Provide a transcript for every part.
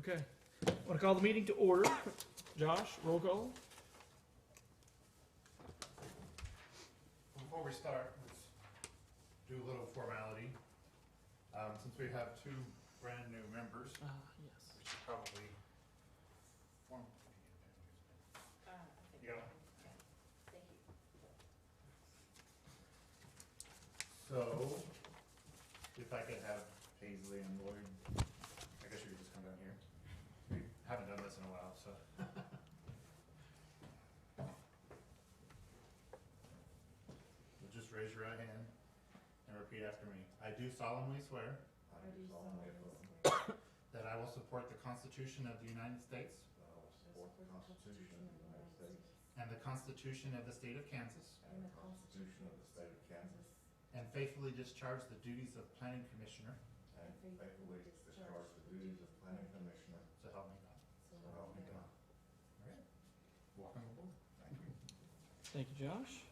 Okay. I want to call the meeting to order. Josh, roll call. Before we start, let's do a little formality. Since we have two brand new members, Yes. we should probably form. You got one? Thank you. So, if I could have Paisley and Lloyd, I guess you could just come down here. We haven't done this in a while, so. You'll just raise your right hand and repeat after me. I do solemnly swear that I will support the Constitution of the United States and the Constitution of the State of Kansas, and faithfully discharge the duties of Planning Commissioner, so help me God. All right. Welcome aboard. Thank you. Thank you, Josh.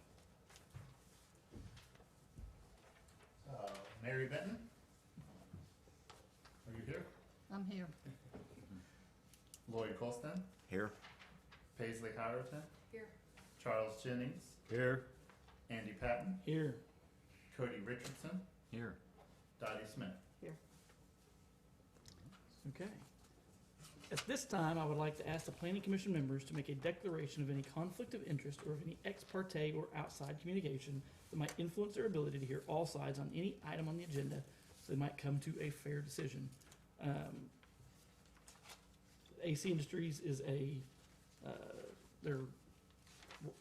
Mary Benton? Are you here? I'm here. Lloyd Colston? Here. Paisley Howerton? Here. Charles Jennings? Here. Andy Paton? Here. Cody Richardson? Here. Dotty Smith? Okay. At this time, I would like to ask the Planning Commission members to make a declaration of any conflict of interest or of any ex parte or outside communication that might influence their ability to hear all sides on any item on the agenda, so they might come to a fair decision. AC Industries is they're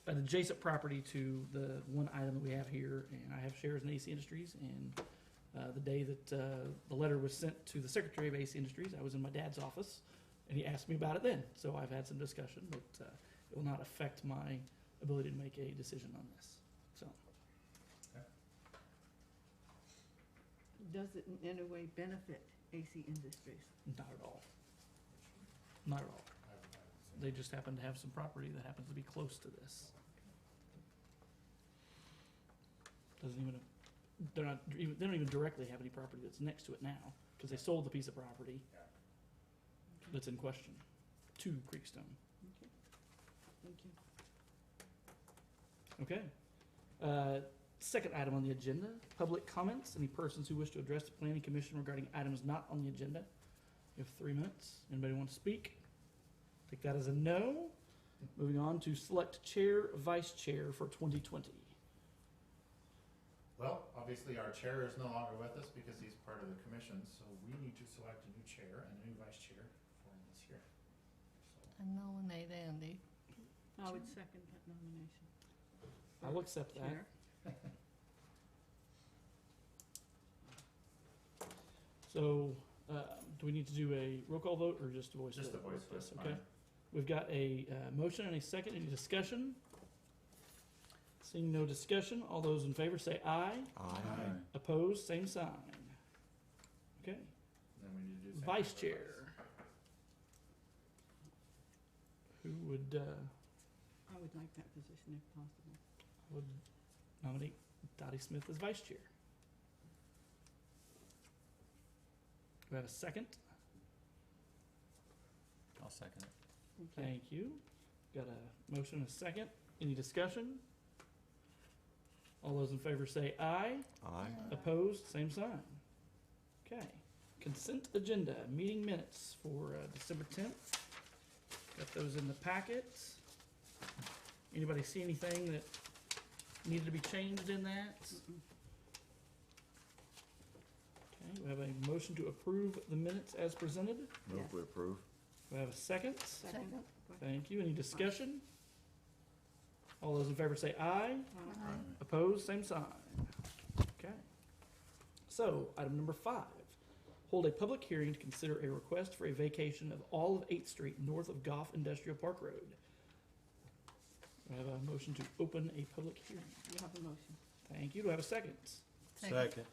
an adjacent property to the one item that we have here, and I have shares in AC Industries, and the day that the letter was sent to the Secretary of AC Industries, I was in my dad's office, and he asked me about it then. So I've had some discussion, but it will not affect my ability to make a decision on this. So, Does it in any way benefit AC Industries? not at all. Not at all. They just happen to have some property that happens to be close to this. Doesn't even, they don't even directly have any property that's next to it now, because they sold the piece of property that's in question to Creekstone. Okay. Thank you. Okay. Second item on the agenda, public comments. Any persons who wish to address the Planning Commission regarding items not on the agenda. You have 3 minutes. Anybody want to speak? Take that as a no. Moving on to select chair, vice chair for 2020. Well, obviously our chair is no longer with us because he's part of the commission, so we need to select a new chair and a new vice chair for this year. I nominate Andy. I would second that nomination. I'll accept that. Chair. So, do we need to do a roll call vote or just a voice vote? Just a voice vote, Yes, fine. okay. We've got a motion and a second. Any discussion? Seeing no discussion, all those in favor say aye. Aye. Opposed, same sign. Okay. Then we need to do. Vice chair. Who would I would like that position if possible. nominate Dotty Smith as vice chair? Do we have a second? I'll second it. Thank you. Got a motion and a second. Any discussion? All those in favor say aye. Aye. Opposed, same sign. Okay. Consent agenda, meeting minutes for December 10th. Got those in the packet. Anybody see anything that needed to be changed in that? Okay, we have a motion to approve the minutes as presented. Move to approve. We have a second. Second. Thank you. Any discussion? All those in favor say aye. Aye. Opposed, same sign. Okay. So, item number 5. Hold a public hearing to consider a request for a vacation of all of 8th Street north of Goff Industrial Park Road. We have a motion to open a public hearing. You have a motion. Thank you. Do I have a second? Second.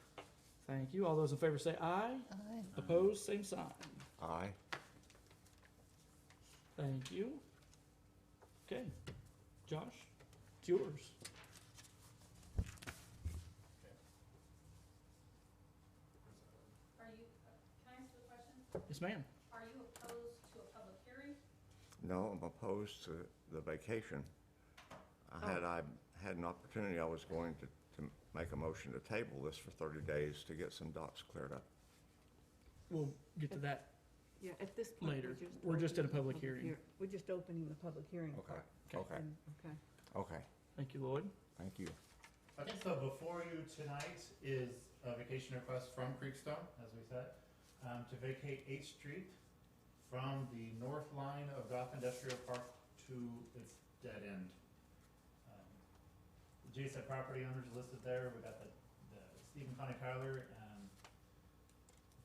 Thank you. All those in favor say aye. Aye. Opposed, same sign. Aye. Thank you. Okay. Josh, it's yours. Are you, can I ask you a question? Yes, ma'am. Are you opposed to a public hearing? No, I'm opposed to the vacation. I had an opportunity, I was going to make a motion to table this for 30 days to get some dots cleared up. We'll get to that. Yeah, at this point, Later. We're just in a opening the public hearing. We're just opening the public hearing Okay, part. okay, Okay. okay, Thank you, Lloyd. thank you. Okay, so before you tonight is a vacation request from Creekstone, as we said, to vacate 8th Street from the north line of Goff Industrial Park to its dead end. Adjacent property owners listed there, we got the Stephen Connie Tyler,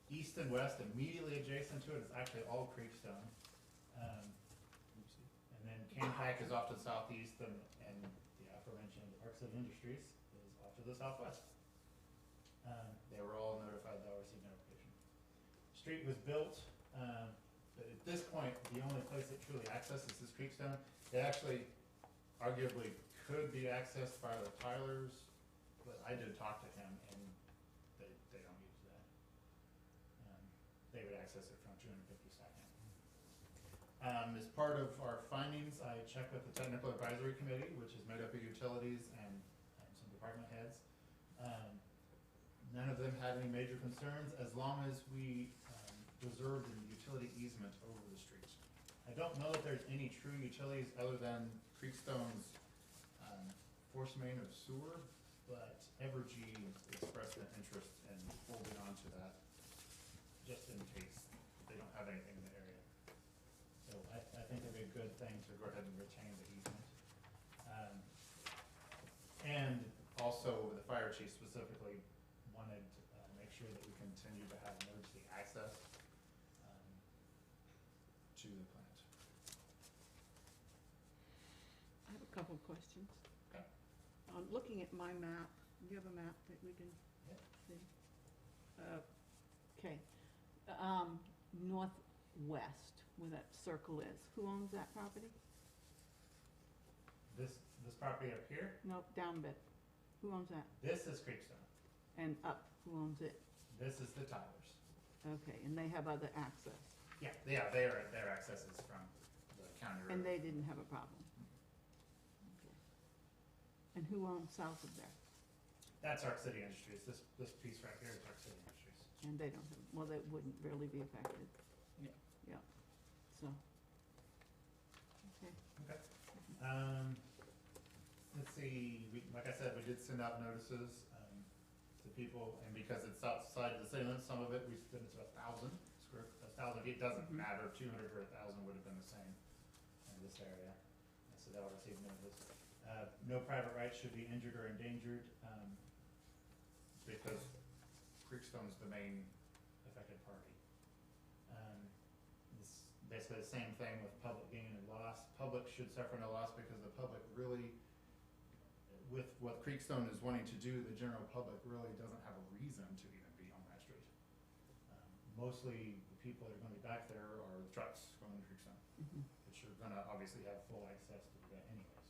east and west, immediately adjacent to it is actually all Creekstone. And then Canpack is off to the southeast, and the aforementioned Park City Industries is off to the southwest. They were all notified, they all received notification. Street was built, but at this point, the only place it truly accesses is Creekstone. It actually arguably could be accessed by the Tylers, but I did talk to him, and they don't use that. They would access it from 252nd. As part of our findings, I checked with the Technical Advisory Committee, which is made up of utilities and some department heads. None of them had any major concerns as long as we reserved the utility easement over the street. I don't know that there's any true utilities other than Creekstone's force main of sewer, but Evergy expressed an interest in holding on to that just in case they don't have anything in the area. So I think it'd be a good thing to go ahead and retain the easement. And also, the fire chief specifically wanted to make sure that we continue to have emergency access to the plant. I have a couple of questions. Okay. Looking at my map, do you have a map that we can Yeah. see? Okay. Northwest, where that circle is, who owns that property? This property up here, No, down a bit. Who owns that? this is Creekstone. And up, who owns it? This is the Tylers. Okay, and they have other access, Yeah, their access is from the county road. and they didn't have a problem? Okay. And who owns south of there? That's Arc City Industries. This piece right here is Arc City Industries. And they don't have, well, they wouldn't really be affected. Yeah. Yeah, so. Okay. Okay. Let's see, like I said, we did send out notices to people, and because it's outside of the city limits, some of it, we spent it to 1,000 feet. It doesn't Mhm. matter, 200 or 1,000 would have been the same in this area. And so they'll receive notice. No private rights should be injured or endangered, because Creekstone's the main affected party. It's basically the same thing with public gain and loss. Public should suffer no loss because the public really, with what Creekstone is wanting to do, the general public really doesn't have a reason to even be on that street. Mostly the people that are gonna be back there are the trucks going to Creekstone, Mhm. which are gonna obviously have full access to that anyways.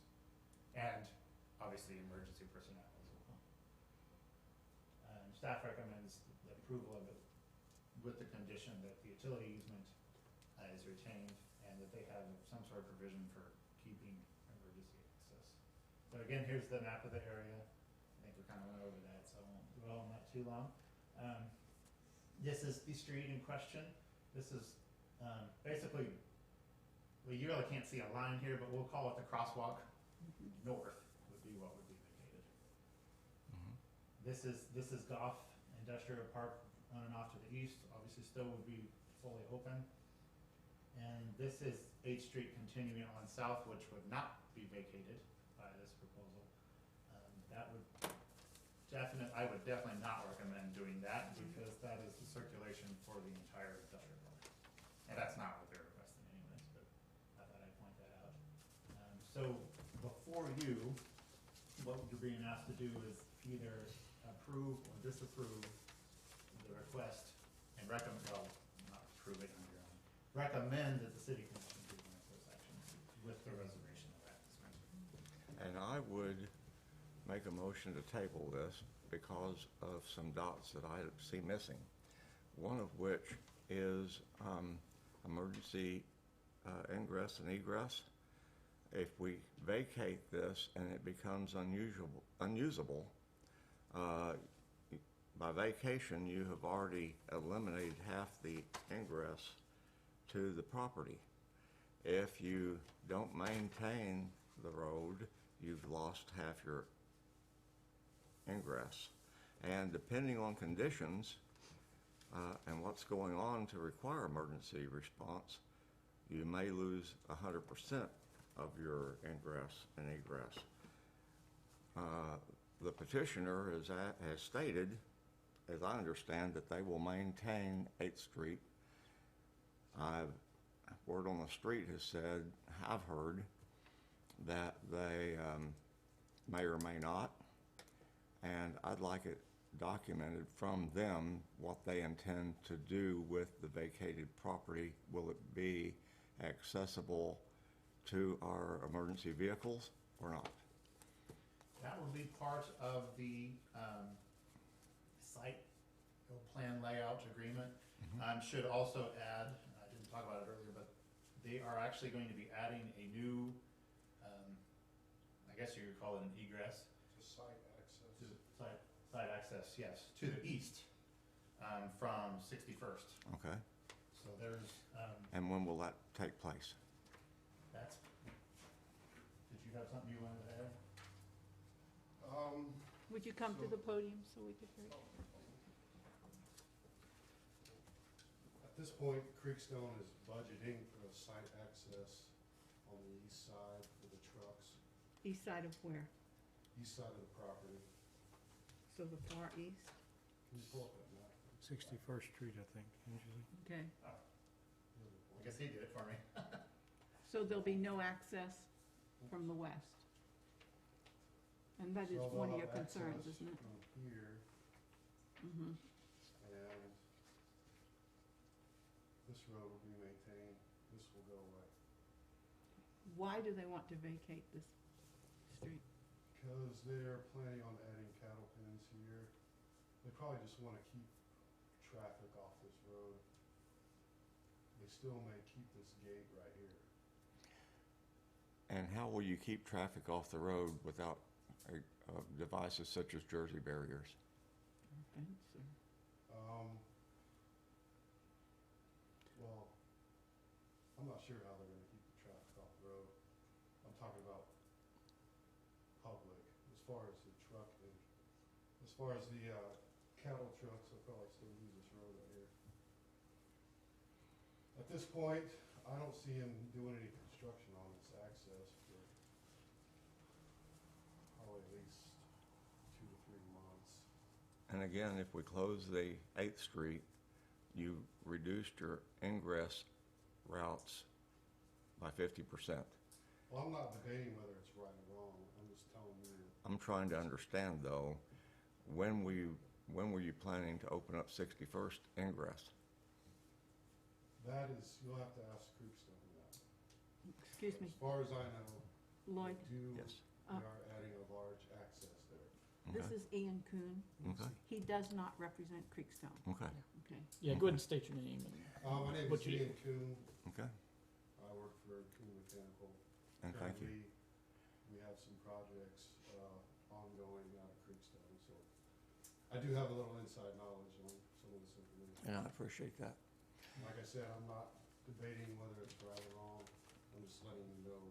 And obviously emergency personnel as well. Staff recommends the approval of it with the condition that the utility easement is retained and that they have some sort of provision for keeping emergency access. So again, here's the map of the area. I think we kind of went over that, so I won't dwell on that too long. This is the street in question. This is basically, well, you really can't see a line here, but we'll call it the crosswalk. Mhm. North would be what would be vacated. Mhm. This is Goff Industrial Park running off to the east, obviously still would be fully open. And this is 8th Street continuing on south, which would not be vacated by this proposal. That would I would definitely not recommend doing that because that is the circulation for the entire industrial park. And that's not what they're requesting anyways, but I thought I'd point that out. So before you, what you're being asked to do is either approve or disapprove the request and recommend, well, not approve it on your own, recommend that the city commission do one of those actions with the reservation of that discussion. And I would make a motion to table this because of some dots that I see missing. One of which is emergency ingress and egress. If we vacate this and it becomes unusable, by vacation, you have already eliminated half the ingress to the property. If you don't maintain the road, you've lost half your ingress. And depending on conditions and what's going on to require emergency response, you may lose 100% of your ingress and egress. The petitioner has stated, as I understand, that they will maintain 8th Street. Word on the street has said, I've heard, that they may or may not, and I'd like it documented from them what they intend to do with the vacated property. Will it be accessible to our emergency vehicles or not? That will be part of the site plan layout agreement. Should also add, I didn't talk about it earlier, but they are actually going to be adding a new, I guess you could call it an egress. Site access. To site access, yes, to the east from 61st. Okay. So there's, And when will that take place? that's, did you have something you wanted to add? Would you come to the podium so we could hear you? At this point, Creekstone is budgeting for a site access on the east side for the trucks, East side of where? east side of the property. So the far east? Can you pull up that map? 61st Street, I think, usually. Okay. I guess he did it for me. So there'll be no access from the west? And that is So one of they'll your have concerns, access isn't it? From here, Mm-hmm. and this road will be maintained, this will go away. Why do they want to vacate this street? Because they're planning on adding cattle pens here. They probably just want to keep traffic off this road. They still may keep this gate right here. And how will you keep traffic off the road without devices such as Jersey barriers? Or fence or- Well, I'm not sure how they're gonna keep the traffic off the road. I'm talking about public, as far as the truck and, as far as the, cattle trucks, they'll probably still use this road right here. At this point, I don't see him doing any construction on this access for probably at least 2 to 3 months. And again, if we close the 8th Street, you reduced your ingress routes by 50%. Well, I'm not debating whether it's right or wrong, I'm just telling you. I'm trying to understand, though, when were you planning to open up 61st Ingress? That is, you'll have to ask Creekstone that. Excuse me, As far as I know, Lloyd, Yes. we are adding a large access there. this Okay. is Ian Kuhn. Okay. He does not represent Creekstone, Okay. okay? Yeah, go ahead and state your name and My name What is you do? Ian Kuhn, Okay. I work for Kuhn Mechanical. And thank you. Currently, we have some projects, ongoing out of Creekstone, so I do have a little inside knowledge on some of this information. Yeah, I appreciate that. Like I said, I'm not debating whether it's right or wrong, I'm just letting you know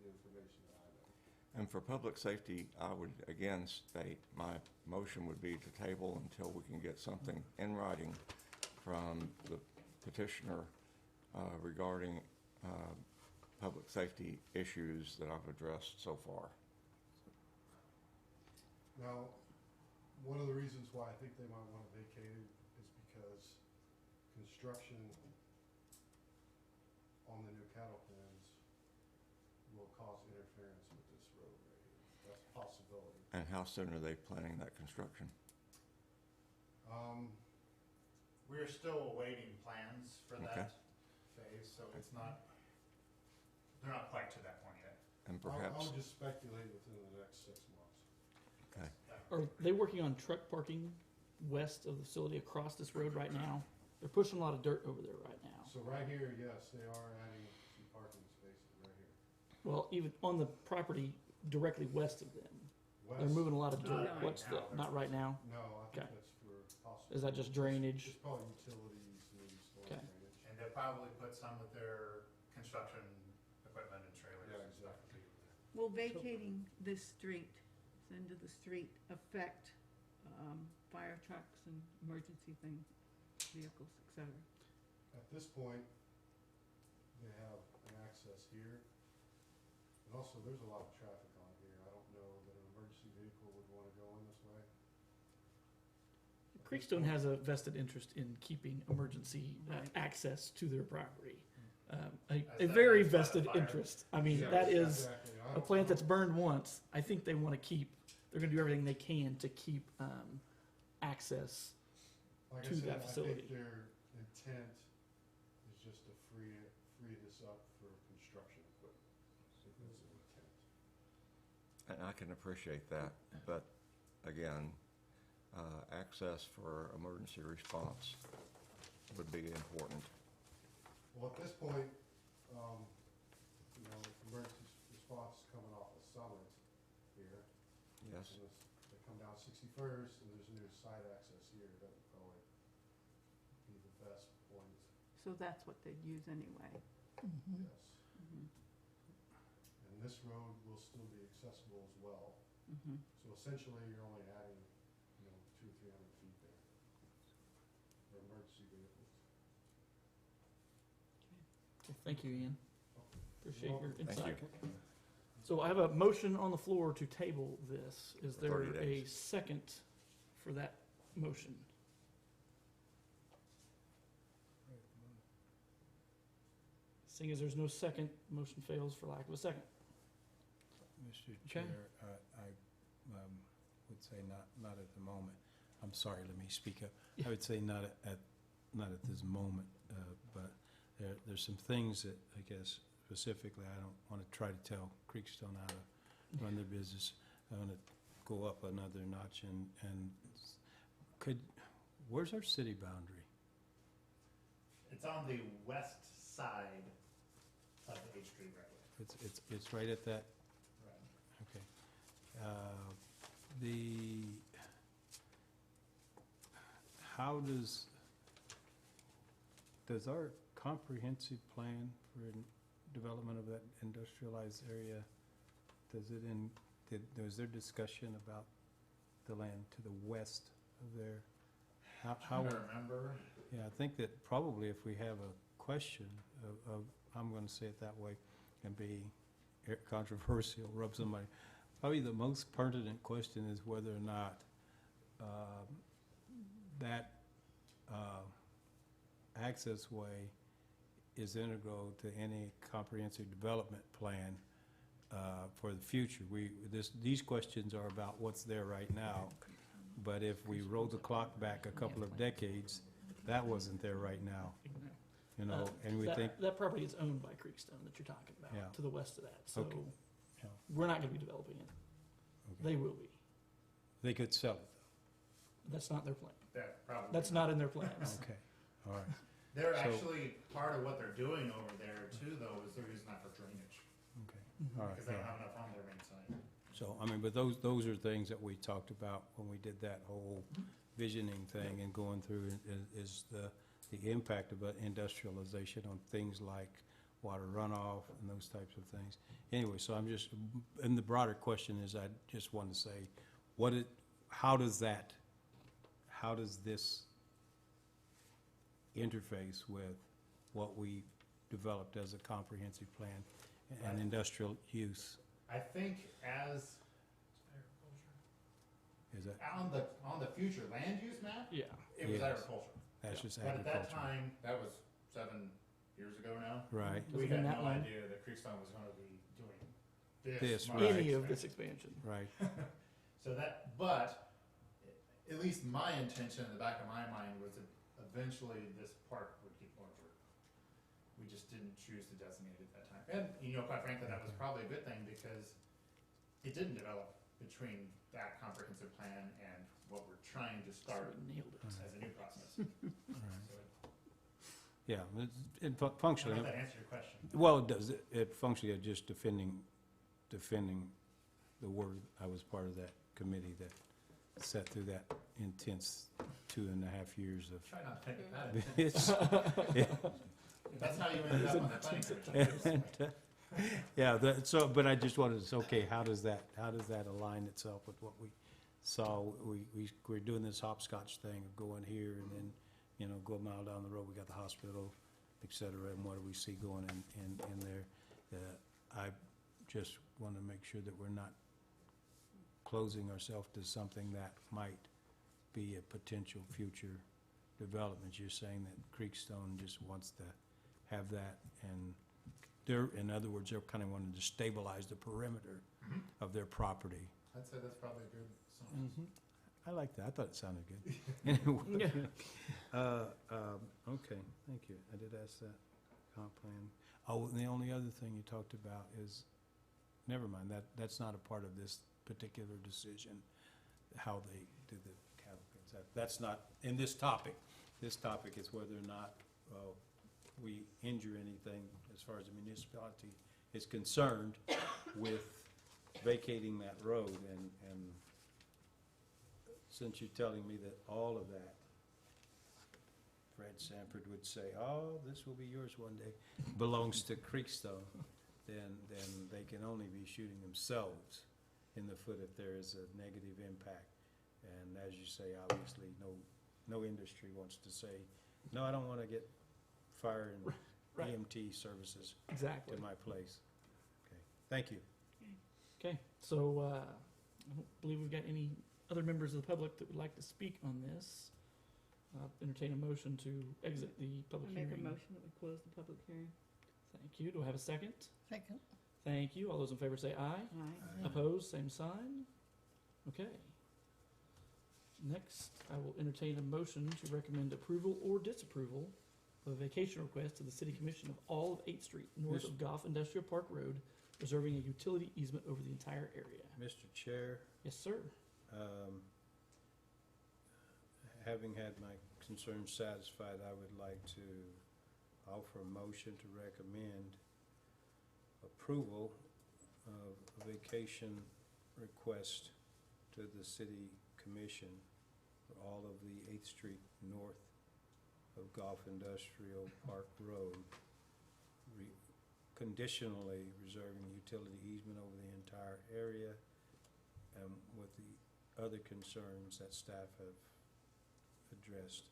the information that I know. And for public safety, I would again state, my motion would be to table until we can get something in writing from the petitioner regarding public safety issues that I've addressed so far. Now, one of the reasons why I think they might want to vacate it is because construction on the new cattle pens will cause interference with this road right here. That's a possibility. And how soon are they planning that construction? We're still awaiting plans for Okay. that phase, so it's not, they're not quite to that point yet. And I perhaps, would just speculate within the next 6 months. okay, are they working on truck parking west of the facility across this road right now? They're pushing a lot of dirt over there right now. So right here, yes, they are adding some parking spaces right here. Well, even on the property directly west of them, they're West- moving a lot of dirt. Not right What's the, now, they're- not right now? No, I think Okay. that's for possible. Is that just drainage? It's probably utilities, maybe storm Okay. drainage. And they'll probably put some of their construction equipment and trailers Yeah, and stuff. exactly. Will vacating this street, this end of the street, affect fire trucks and emergency vehicles, et cetera? At this point, they have an access here. And also, there's a lot of traffic on here. I don't know that an emergency vehicle would want to go in this way. At this Creekstone point- has a vested interest in keeping emergency Right. access to their property. A As very evidenced by the vested fire. interest. I mean, Yeah, that is exactly. I a don't plant know. that's burned once. I think they want to keep, they're going to do everything they can to keep access. Like I to said, that I facility. think their intent is just to free this up for construction equipment. I think that's their intent. And I can appreciate that, but again, access for emergency response would be important. Well, at this point, you know, emergency response is coming off of Summit here. Yes, And they come down 61st, and there's a new side access here. That would probably be the best point. So that's what they'd use anyway. Yes. Mhm. And this road will still be accessible as well. Mhm. So essentially, you're only adding, 200 or 300 feet there for emergency vehicles. Okay, thank you, Ian. Appreciate your welcome. insight. thank you. So I have a motion on the floor to table this. Is For there 30 a days. second for that motion? Seeing as there's no second, motion fails for lack of a second. Mr. Okay. Chair, I would say not at the moment. I'm sorry, let me speak up. I would say not at this moment, but there's some things that, I guess, specifically, I don't want to try to tell Creekstone how to run their business. I want to go up another notch where's our city boundary? It's on the west side of the H Street right away. It's right at that, Right. okay. How does our comprehensive plan for development of that industrialized area, was there discussion about the land to the west of there? I How, don't remember. yeah, I think that probably if we have a question of I'm gonna say it that way and be controversial, rub somebody, probably the most pertinent question is whether or not that access way is integral to any comprehensive development plan for the future. These questions are about what's there right now, but if we roll the clock back a couple of decades, that wasn't there right now, and we that, think, that property is owned by Creekstone that you're talking about, Yeah. to the west of that. So Okay. Yeah. we're not going to be developing it. okay. They will be. They could sell it, That's not their plan. That probably. That's not in their plans. okay, all right, They're So- actually, part of what they're doing over there too, though, is they're using that for drainage, okay, Mhm. all right. because they don't yeah. have enough on their main side. So, I mean, but those are things that we talked about when we did that whole visioning thing and going through is the impact of industrialization on things like water runoff and those types of things. Anyway, so I'm just, and the broader question is, I just want to say, how does this interface with what we developed as a comprehensive plan and industrial use? I think as, Is that, on the future land use map, Yeah. it was Yes. agriculture. that's just But at that agriculture? time, that was 7 years ago now, Right, Has we it been had that no long? idea that Creekstone was gonna be doing This, this. much right. Any of this expansion. expansion. right, So that, but, at least my intention in the back of my mind was that eventually this park would get larger. We just didn't choose to designate it at that time. And, quite frankly, that was probably a good thing because it didn't develop between that comprehensive plan and what we're trying to So start we nailed it. as a new process. right. So Yeah, it I don't functionally, know if that answered your question. well, it does, it functionally just defending the word. I was part of that committee that sat through that intense 2.5 years of. Try not to think of that. That's how you ended up on that planning commission. And, yeah, but I just wanted to say, okay, how does that align itself with what we saw? We're doing this hopscotch thing of going here and then, you know, go a mile down the road, we got the hospital, et cetera, and what do we see going in there? I just want to make sure that we're not closing ourselves to something that might be a potential future development. You're saying that Creekstone just wants to have that, and they're, in other words, they're kind of wanting to stabilize the perimeter Mhm. of their property. I'd say that's probably a good summary. I like that. I thought it sounded good. Anyway, okay, thank you. I did ask that comp plan. Oh, and the only other thing you talked about is, never mind, that's not a part of this particular decision, how they do the cattle pens. That's not in this topic. This topic is whether or not we injure anything as far as the municipality is concerned with vacating that road. And since you're telling me that all of that, Fred Sanford would say, oh, this will be yours one day, belongs to Creekstone, then they can only be shooting themselves in the foot if there is a negative impact. And as you say, obviously, no industry wants to say, no, I don't want to get fire and Right. EMT services Exactly. to my place. Okay, thank you. Okay, so I don't believe we've got any other members of the public that would like to speak on this. I'll entertain a motion to exit the I public make hearing. a motion that we close the public hearing. Thank you. Do I have a second? Second. Thank you. All those in favor say aye. Aye. Opposed, same sign. Okay. Next, I will entertain a motion to recommend approval or disapproval of a vacation request to the City Commission of all of 8th Street, north of Goff Industrial Park Road, reserving a utility easement over the entire area. Mr. Chair, Yes, sir. having had my concerns satisfied, I would like to offer a motion to recommend approval of a vacation request to the City Commission for all of the 8th Street north of Goff Industrial Park Road, conditionally reserving utility easement over the entire area, with the other concerns that staff have addressed.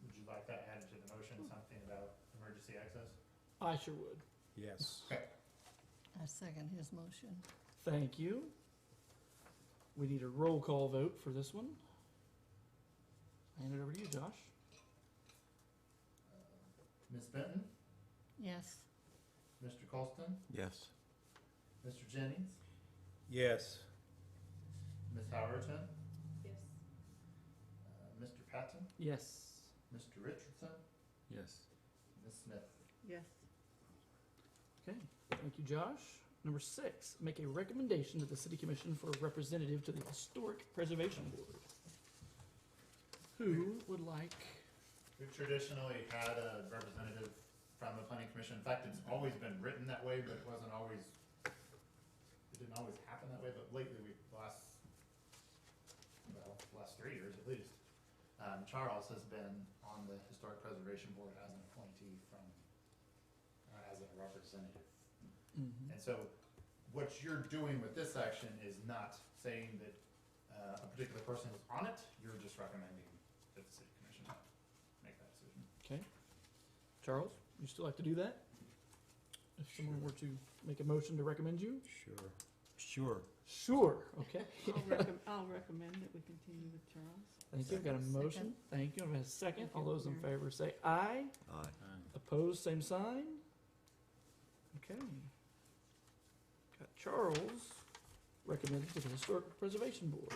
Would you like that added to the motion, something about emergency access? I sure would. Yes. I second his motion. Thank you. We need a roll call vote for this one. Hand it over to you, Josh. Ms. Benton, Yes. Mr. Colston, Yes. Mr. Jennings, Yes. Ms. Howerton, Yes. Mr. Paton, Yes. Mr. Richardson, Yes. Ms. Smith. Yes. Okay, thank you, Josh. Number 6, make a recommendation to the City Commission for a representative to the Historic Preservation Board. Who would like? We've traditionally had a representative from the planning commission. In fact, it's always been written that way, but it didn't always happen that way, but lately last 3 years at least, Charles has been on the Historic Preservation Board as an appointee as a representative. Mm-hmm. And so what you're doing with this action is not saying that a particular person is on it, you're just recommending that the city commission make that decision. Okay. Charles, you still like to do that? If someone were to make a motion to recommend you? Sure. Sure, okay. I'll recommend that we continue with Charles. Thank you. I've got a motion. Thank you. I've got a second. All those in favor say aye. Aye. Opposed, same sign. Okay. Got Charles recommended to the Historic Preservation Board.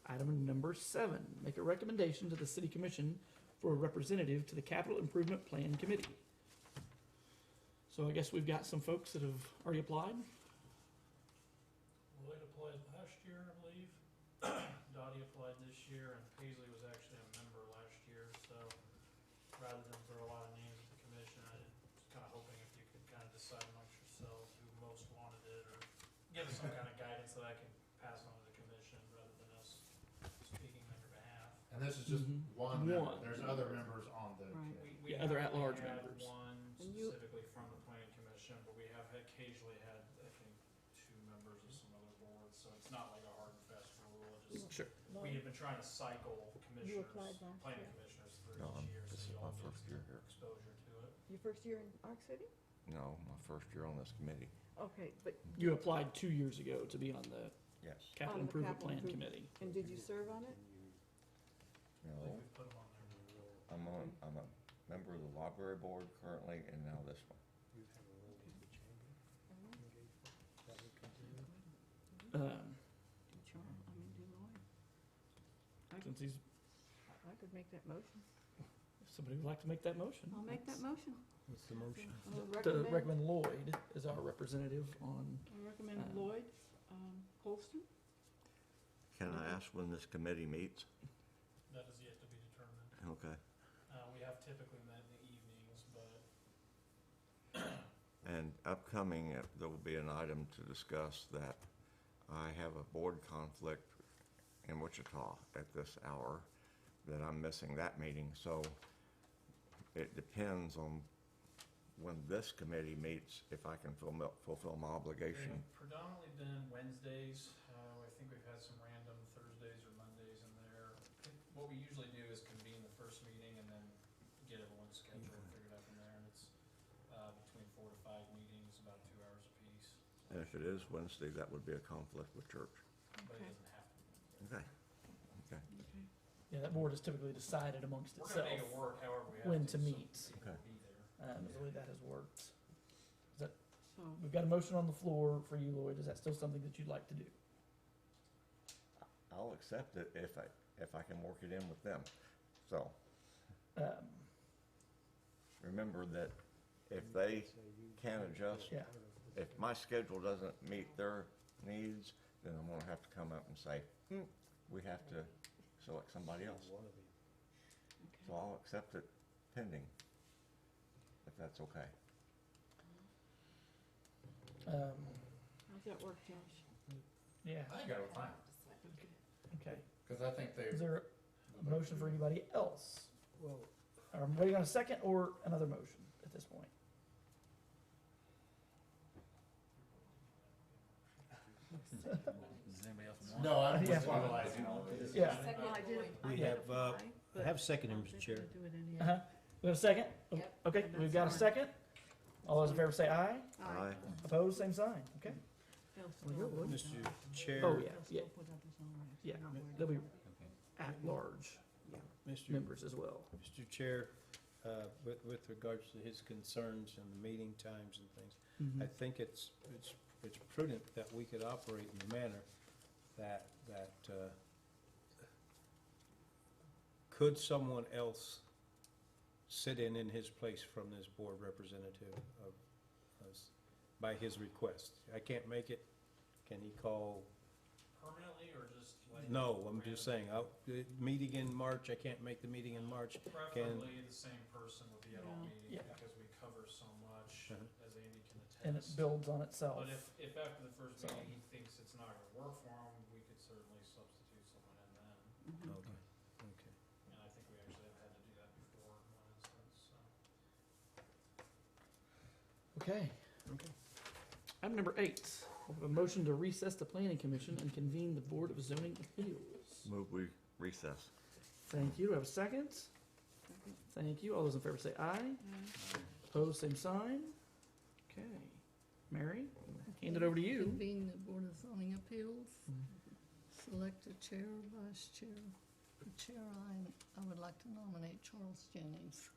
Item number 7, make a recommendation to the City Commission for a representative to the Capital Improvement Plan Committee. So I guess we've got some folks that have already applied. Lloyd applied last year, I believe. Dotty applied this year, and Paisley was actually a member last year, so rather than throw a lot of names at so that I can pass on to the commission rather than us speaking on your behalf. And this is just Mhm. one member, One. there's other members on the Right. committee. We Yeah, other haven't at-large had members. one And you- specifically from the planning commission, but we have occasionally had, I think, 2 members of some other boards, so it's not like a hard and fast rule, it just, Sure. we have been trying to cycle You commissioners, applied last planning year? commissioners through No, each year, this so is you my all get first year here. exposure to it. Your first year in Arc City? No, my first year on this committee. Okay, but, You applied 2 years ago to be on the Yes. capital On the improvement capital plan improvement. committee. and did you serve on it? I think No, we put them on there. I'm a member of the library board currently, and now this one. Um, Do Charles, I mean, do Lloyd. I since he's, I could make that motion. if somebody would like to make that motion. I'll make that motion. What's the motion? I'll To recommend Lloyd as our representative on, I recommend Um, Lloyd, Colston. Can I ask when this committee meets? That is yet to be determined. Okay. We have typically met in the evenings, but And upcoming, there will be an item to discuss that I have a board conflict in Wichita at this hour, that I'm missing that meeting, so it depends on when this committee meets, if I can fulfill my obligation. they've predominantly been Wednesdays. I think we've had some random Thursdays or Mondays in there. What we usually do is convene the first meeting and then get everyone's schedule figured out from there, and it's between 4 to 5 meetings, about 2 hours apiece, And if it is Wednesday, that would be a conflict with church. but it Okay. doesn't have to be. Okay. Okay. yeah, that board is typically decided amongst We're itself. gonna make it work however we have to. when to so meet. people Okay. will be there. The way that has worked. So, We've got a motion on the floor for you, Lloyd. Is that still something that you'd like to do? I'll accept it if I can work it in with them. So, Um, remember that if they can't adjust, yeah, if my schedule doesn't meet their needs, then I'm gonna have to come up and say, we have to select somebody else. So okay. I'll accept it pending, if that's okay. How's that work, Josh? yeah, I think I would fine, okay. because I think Is they, there a motion for anybody else? Well, I'm waiting on a second or another motion at this point. Does anybody else want? no, I'm Yeah. just finalizing all of this. Yeah. Well, I did, We I did have, apply, I but have seconded, I don't Mr. think Chair. we do it any Uh-huh. We have a second? Yep. Okay, That's we've got a fine. second. All those in favor say aye. Aye. Opposed, same sign. Okay. They'll you're still- Mr. Chair. Oh, yeah, They'll yeah, still put up his own regs. yeah. They're not worried They'll be about it. at-large Mr. members as well. Mr. Chair, with regards to his concerns and the meeting times and things, I think it's prudent that we could operate in a manner that could someone else sit in his place from this board representative of us by his request? I can't make it. Can he call? Permanently or just like? No, I'm just saying, meeting in March, I can't make the meeting in March. Preferably the same person would be at all Yeah. meetings Yeah. because we cover so much, Uh-huh. as Andy can attest. And it builds on itself. But if after the first So- meeting he thinks it's not gonna work for him, we could certainly substitute someone in then. Mhm. Okay, okay. And I think we actually have had to do that before in one instance, so. Okay. Okay. Item number 8, we have a motion to recess the planning commission and convene the Board of Zoning Appeals. Move we recess. Thank you. Do I have a second? Second. Thank you. All those in favor say aye. Aye. Opposed, same sign. Okay. Mary, hand it over to you. Convene the Board of Zoning Appeals, select a chair, vice chair. For chair, I would like to nominate Charles Jennings.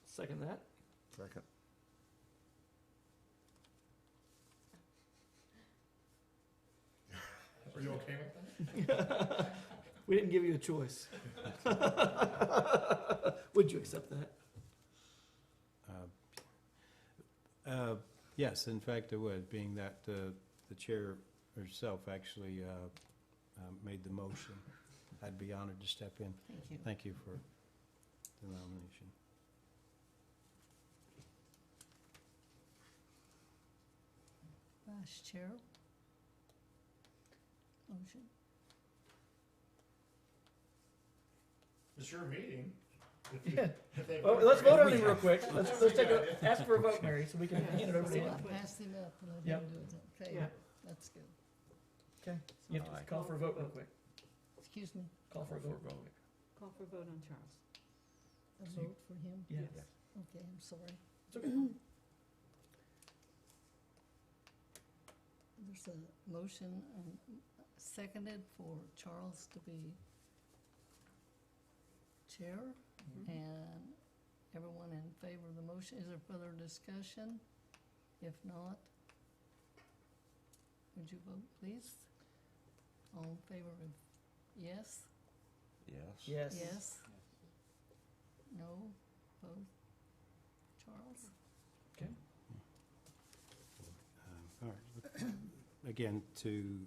Second that. Second. Are you okay with that? We didn't give you a choice. Would you accept that? Yes, in fact, I would, being that the chair herself actually made the motion. I'd be honored to step in. Thank you. Thank you for the nomination. Vice chair, motion? It's your meeting. Yeah. If they Well, vote let's for it. vote on him real quick. Let's take ask for a vote, Mary, so we can hand it over to So him. I passed him up and let Yep. him do it. Okay, Yeah. that's good. Okay, you have to call for a vote real quick. Excuse me, Call for a vote real quick. Call for a vote on Charles. a So you- vote for him? Yeah. Yes. Okay, I'm sorry. It's okay. There's a motion seconded for Charles to be chair, and everyone in favor of the motion. Is there further discussion? If not, would you vote, please? All in favor of yes? Yes. Yes. Yes? No? Both? Charles? All right. Again, to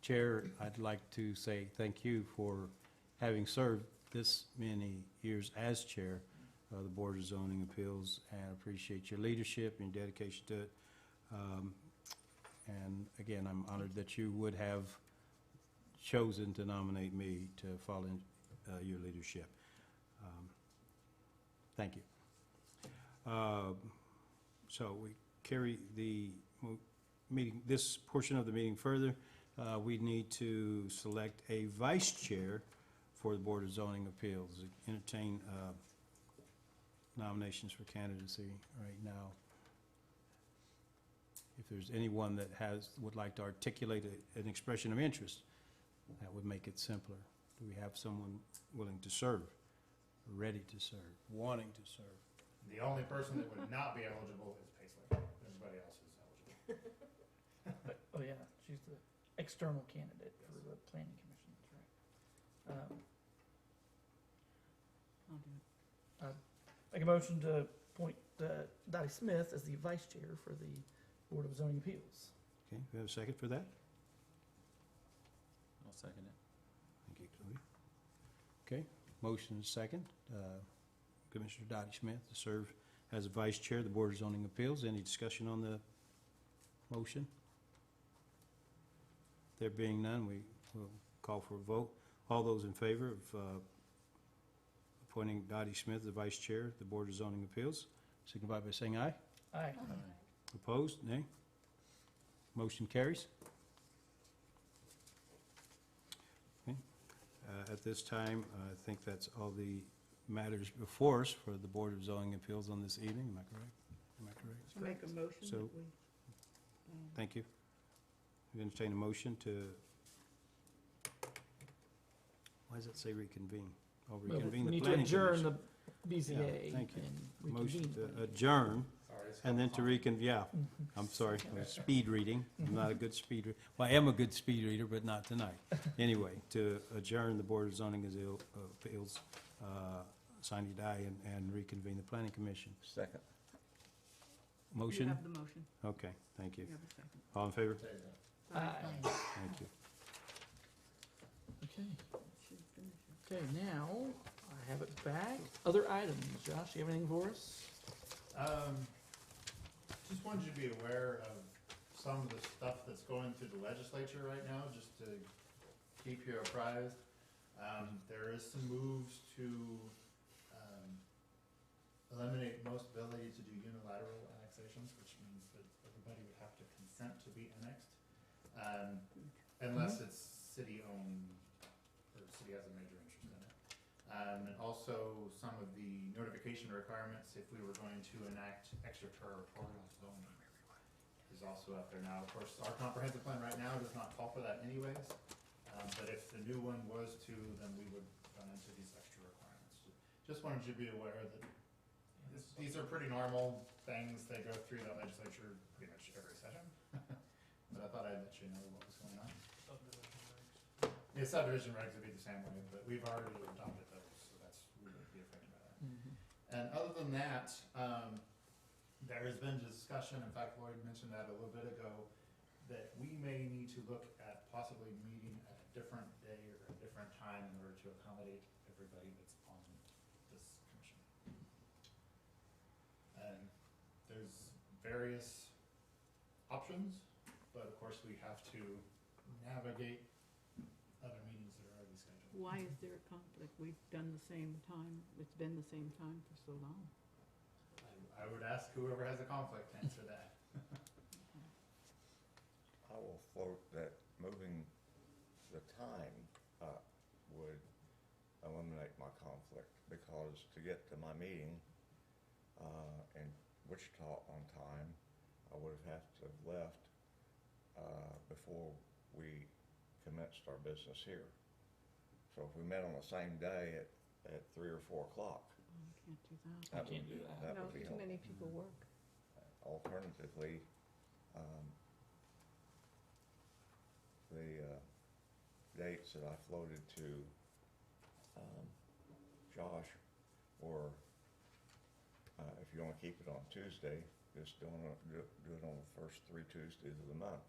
Chair, I'd like to say thank you for having served this many years as Chair of the Board of Zoning Appeals, and appreciate your leadership and your dedication to it. And again, I'm honored that you would have chosen to nominate me to follow in your leadership. Thank you. So we carry the meeting, this portion of the meeting further. We need to select a vice chair for the Board of Zoning Appeals. Entertain nominations for candidacy right now. If there's anyone that would like to articulate an expression of interest, that would make it simpler. Do we have someone willing to serve, ready to serve, wanting to serve? The only person that would not be eligible is Paisley. Everybody else is eligible. Oh, yeah, she's the external candidate for the planning commission, that's right. I'll do it. Make a motion to appoint Dotty Smith as the vice chair for the Board of Zoning Appeals. Okay, we have a second for that? I'll second it. Thank you, Chloe. Okay, motion is second. Commissioner Dotty Smith to serve as a vice chair of the Board of Zoning Appeals. Any discussion on the motion? There being none, we will call for a vote. All those in favor of appointing Dotty Smith as vice chair of the Board of Zoning Appeals, signify by saying aye. Aye. Opposed? Nay. Motion carries. Okay. At this time, I think that's all the matters before us for the Board of Zoning Appeals on this evening. Am I correct? Am I correct? I make a motion So- that we, Thank you. We entertain a motion to, why does it say reconvene? Oh, We reconvene the need to planning adjourn commission. the BZA. Yeah, thank you. and Motion reconvene. to adjourn, Sorry, it's and then to fine. recon, yeah, I'm sorry, I was speed reading. I'm not a good speed reader. Well, I am a good speed reader, but not tonight. Anyway, to adjourn the Board of Zoning Appeals, sine die, and reconvene the planning commission. Second. you Motion? have the motion, Okay, thank you. you have a second. All in favor? There you go. Aye. Thank you. Okay, Should finish it. okay, now I have it back. Other items, Josh, you have anything for us? Just wanted you to be aware of some of the stuff that's going through the legislature right now, just to keep you apprised. There is some moves to, eliminate most ability to do unilateral annexations, which means that everybody would have to consent to be annexed. Unless it's city-owned, or the city has a major interest in it. And also some of the notification requirements, if we were going to enact extraterritorial zoning, is also up there now. Of course, our comprehensive plan right now does not call for that anyways, but if the new one was to, then we would run into these extra requirements. Just wanted you to be aware that these are pretty normal things. They go through the legislature pretty much every session. But I thought I'd let you know what was going on. Subdivision regs. The subdivision regs would be the same way, but we've already adopted those, so that's, we wouldn't be affected by that. And other than that, there has been discussion, in fact, Lloyd mentioned that a little bit ago, that we may need to look at possibly meeting at a different day or a different time in order to accommodate everybody that's on this commission. And there's various options, but of course we have to navigate other meetings that are already scheduled. Why is there a conflict? We've done the same time, it's been the same time for so long. I would ask whoever has a conflict to answer that. I will float that moving the time up would eliminate my conflict, because to get to my meeting in Wichita on time, I would have to have left before we commenced our business here. So if we met on the same day at 3 or 4 o'clock, Oh, can't do that. I can't do that. That No, would be too many helpful. people work. Alternatively, the dates that I floated to Josh were, if you want to keep it on Tuesday, just do it on the first 3 Tuesdays of the month,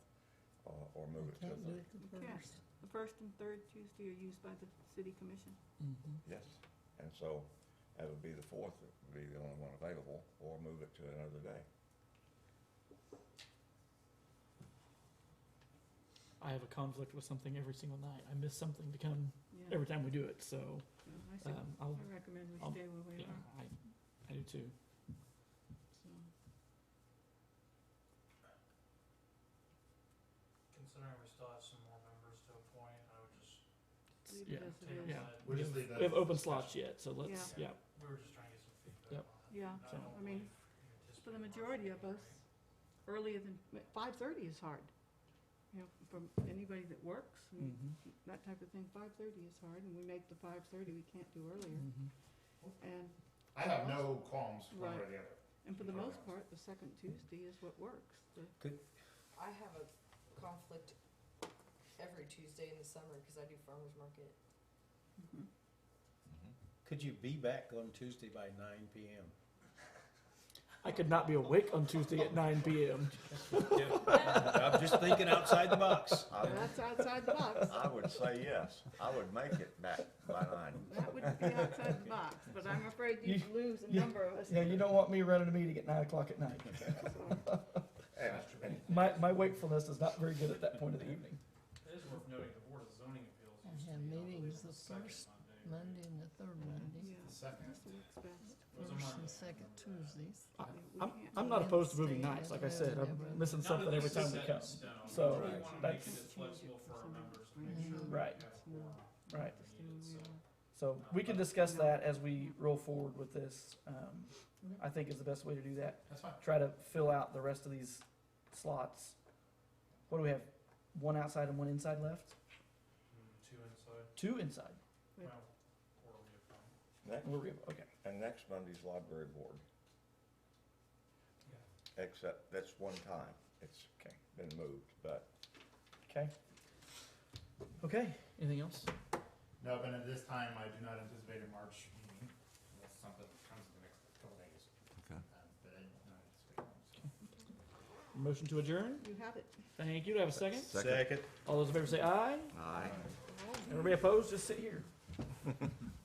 or move We it to can't do the, it the You can't. first. The first and third Tuesday are used by the city commission. Mhm. yes. And so that would be the 4th, that would be the only one available, or move it to another day. I have a conflict with something every single night. I miss something to come Yeah. every time we do it, so, Yeah, I say- I'll, I recommend we I'll- stay where we yeah, are, I do too. so. Considering we still have some more members to appoint, I would just Leave Yeah. it as it table is. Yeah. that. We'll just leave We have that open discussion. slots yet, so let's, yeah. We were just trying to get some feedback Yep. on it. Yeah, I So- don't I mean, believe you anticipate for the March majority of meeting, us, right? earlier than, 5:30 is hard. You know, from anybody that works and Mhm. that type of thing, 5:30 is hard, and we make the 5:30, we can't do earlier. Mhm. And, I have no qualms one way or Right. the other. and for the most part, the second Tuesday is what works. I have a conflict every Tuesday in the summer because I do farmer's market. Mhm. Could you be back on Tuesday by 9 PM? I could not be awake on Tuesday at 9 PM. I'm just thinking outside the box. That's outside the box. I would say yes. I would make it back by 9. That would be outside the box, but I'm afraid you'd lose a you- number of us. Yeah, you don't want me running a meeting at 9 o'clock at night. And My wakefulness is not very good at that point of the evening. It is worth noting, the Board of Zoning Appeals I used to have meet on meetings the second first Monday. Monday and the third Monday, Yeah, Second. this works best. It was a first Monday. and second Tuesdays. I'm not opposed to moving nights, like I said, I'm missing something every time we come. So, We wanna make that's- it as flexible for our members to make Mhm. sure that we Right. have a quorum Right. when needed, so. So we can discuss that as we roll forward with this. I think is the best way to do that. That's fine. Try to fill out the rest of these slots. What do we have? One outside and one inside left? 2 inside, 2 inside. well, or reappoint. next, Okay. and next Monday's library board, Yeah. except that's one time. It's Okay. been moved, but Okay. Okay. Anything else? No, but at this time, I do not anticipate a March meeting, unless something comes in the next couple days. Okay. But I do not anticipate one, so. Motion to adjourn? You have it. Thank you. Do I have a second? Second. All those in favor say aye. aye. Everybody opposed, just sit here.